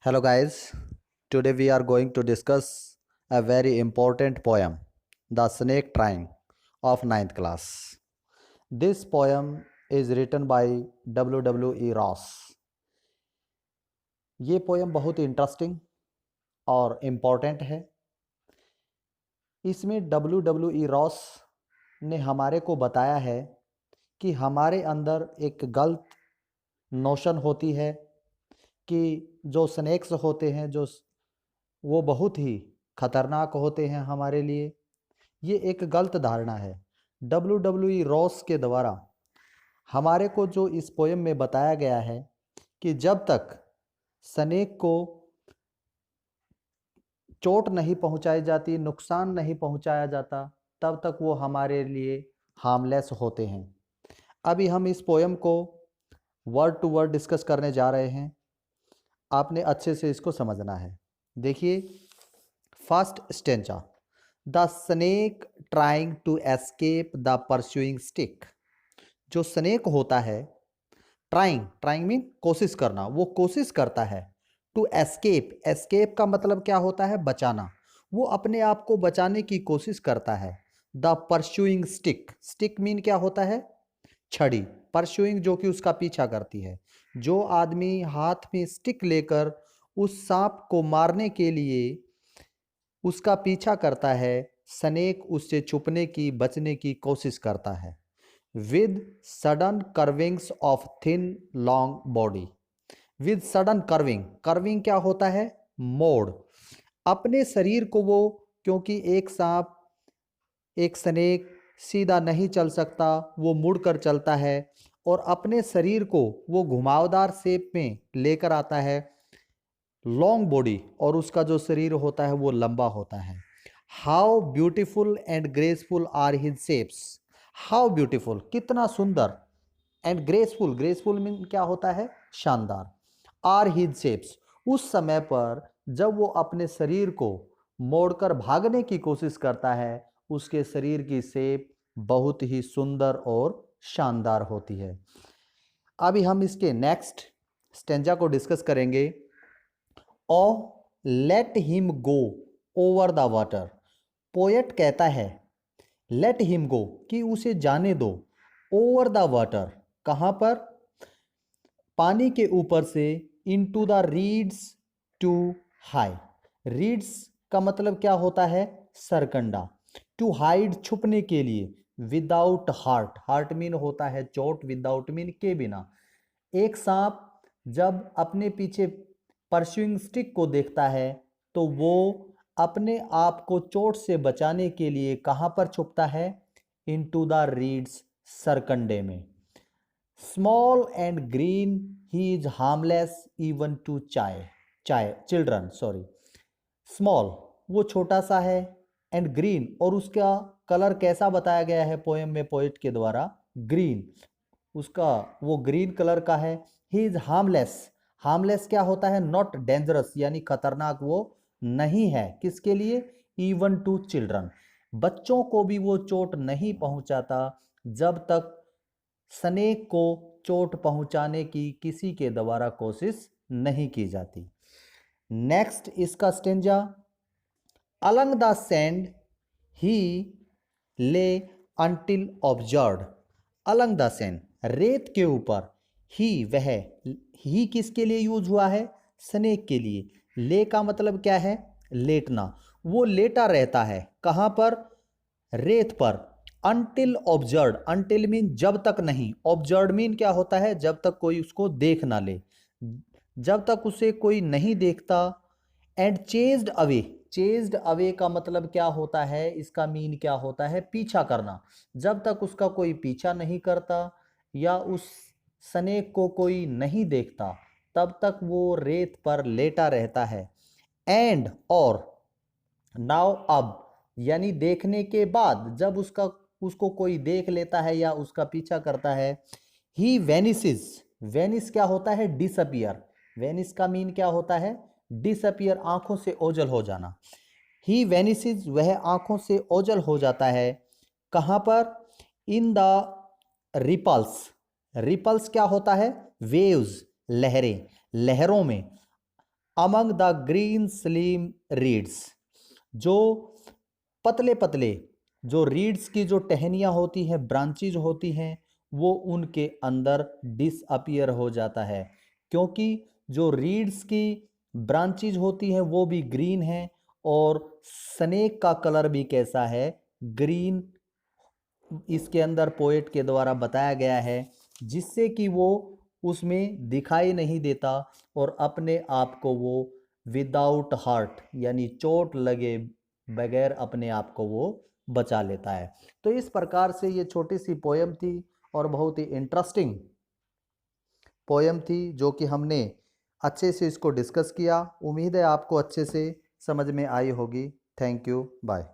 Hello guys, today we are going to discuss a very important poem, The Snake Trying of ninth class. This poem is written by W. Ross. ये poem बहुत interesting और important है। इसमें W. Ross ने हमारे को बताया है कि हमारे अंदर एक गलत नोशन होती है कि जो स्नेक्स होते हैं वो बहुत ही खतरनाक होते हैं हमारे लिए। ये एक गलत धारणा है। W. रॉस के द्वारा हमारे को जो इस पोएम में बताया गया है कि जब तक स्नेक को चोट नहीं पहुंचाई जाती, नुकसान नहीं पहुंचाया जाता, तब तक वो हमारे लिए हार्मलेस होते हैं। अभी हम इस पोएम को वर्ड टू वर्ड डिस्कस करने जा रहे हैं। आपने अच्छे से इसको समझना है। देखिए, first stanza, the snake trying to escape the pursuing stick. जो स्नेक होता है, ट्राइंग मीन कोशिश करना, वो कोशिश करता है टू एस्केप। एस्केप का मतलब क्या होता है? बचाना। वो अपने आप को बचाने की कोशिश करता है। The pursuing stick, stick mean क्या होता है? छड़ी। परस्यूइंग जो कि उसका पीछा करती है। जो आदमी हाथ में स्टिक लेकर उस सांप को मारने के लिए उसका पीछा करता है, स्नेक उससे छुपने की, बचने की कोशिश करता है। With sudden curvings of thin long body. With sudden curving, curving क्या होता है? मोड़। अपने शरीर को वो, क्योंकि एक सांप, एक स्नेक सीधा नहीं चल सकता, वो मुड़कर चलता है और अपने शरीर को वो घुमावदार शेप में लेकर आता है, लॉन्ग बॉडी, और उसका जो शरीर होता है वो लंबा होता है। How beautiful and graceful are his shapes. How beautiful, कितना सुंदर, एंड ग्रेसफुल, ग्रेसफुल मीन क्या होता है? शानदार। आर हिज शेप्स, उस समय पर जब वो अपने शरीर को मोड़कर भागने की कोशिश करता है, उसके शरीर की शेप बहुत ही सुंदर और शानदार होती है। अभी हम इसके नेक्स्ट स्टेंजा को डिस्कस करेंगे। O let him go over the water. Poet कहता है लेट हिम गो, कि उसे जाने दो, ओवर द वाटर, कहां पर? पानी के ऊपर से, into the reeds to hide. Reeds का मतलब क्या होता है? सरकंडा। टू हाइड, छुपने के लिए। विदाउट हार्ट, हार्ट मीन होता है चोट, विदाउट मीन के बिना। एक सांप जब अपने पीछे परस्यूइंग स्टिक को देखता है तो वो अपने आप को चोट से बचाने के लिए कहां पर छुपता है? इनटू द रीड्स, सरकंडे में। Small and green, he is harmless even to children, sorry. Small, वो छोटा सा है, एंड ग्रीन, और उसका कलर कैसा बताया गया है पोएम में पोएट के द्वारा? ग्रीन। उसका वो ग्रीन कलर का है। ही इज हार्मलेस, हार्मलेस क्या होता है? नॉट डेंजरस, यानी खतरनाक वो नहीं है। किसके लिए? इवन टू चिल्ड्रन, बच्चों को भी वो चोट नहीं पहुंचाता जब तक स्नेक को चोट पहुंचाने की किसी के द्वारा कोशिश नहीं की जाती। नेक्स्ट इसका स्टेंजा, अलंग द सैंड ही ले until observed. Alang the sand, रेत के ऊपर, ही वह, ही किसके लिए यूज हुआ है? स्नेक के लिए। ले का मतलब क्या है? लेटना। वो लेटा रहता है कहां पर? रेत पर। अनटिल ऑब्जर्व, अनटिल मीन जब तक नहीं, ऑब्जर्व मीन क्या होता है? जब तक कोई उसको देख ना ले, जब तक उसे कोई नहीं देखता। And chased away, chased away का मतलब क्या होता है? इसका मीन क्या होता है? पीछा करना। जब तक उसका कोई पीछा नहीं करता या उस स्नेक को कोई नहीं देखता, तब तक वो रेत पर लेटा रहता है। एंड, और, नाउ, अब, यानी देखने के बाद, जब उसको कोई देख लेता है या उसका पीछा करता है। ही वेनिसेस, वेनिस क्या होता है? डिसअपियर। वेनिस का मीन क्या होता है? डिसअपियर, आंखों से ओझल हो जाना। ही वेनिसेस, वह आंखों से ओझल हो जाता है। कहां पर? इन द रिपल्स, रिपल्स क्या होता है? वेव्स, लहरें, लहरों में। Among the green slim reads, जो पतले पतले जो रीड्स की जो टहनियाँ होती हैं, ब्रांचेज होती हैं, वो उनके अंदर डिसअपियर हो जाता है, क्योंकि जो रीड्स की ब्रांचेज होती हैं वो भी ग्रीन है और स्नेक का कलर भी कैसा है, ग्रीन, इसके अंदर पोएट के द्वारा बताया गया है, जिससे कि वो उसमें दिखाई नहीं देता और अपने आप को वो विदाउट हर्ट यानी चोट लगे बगैर अपने आप को वो बचा लेता है। तो इस प्रकार से ये छोटी सी पोयम थी और बहुत ही इंटरेस्टिंग पोयम थी, जो कि हमने अच्छे से इसको डिस्कस किया। उम्मीद है आपको अच्छे से समझ में आई होगी। Thank you, bye.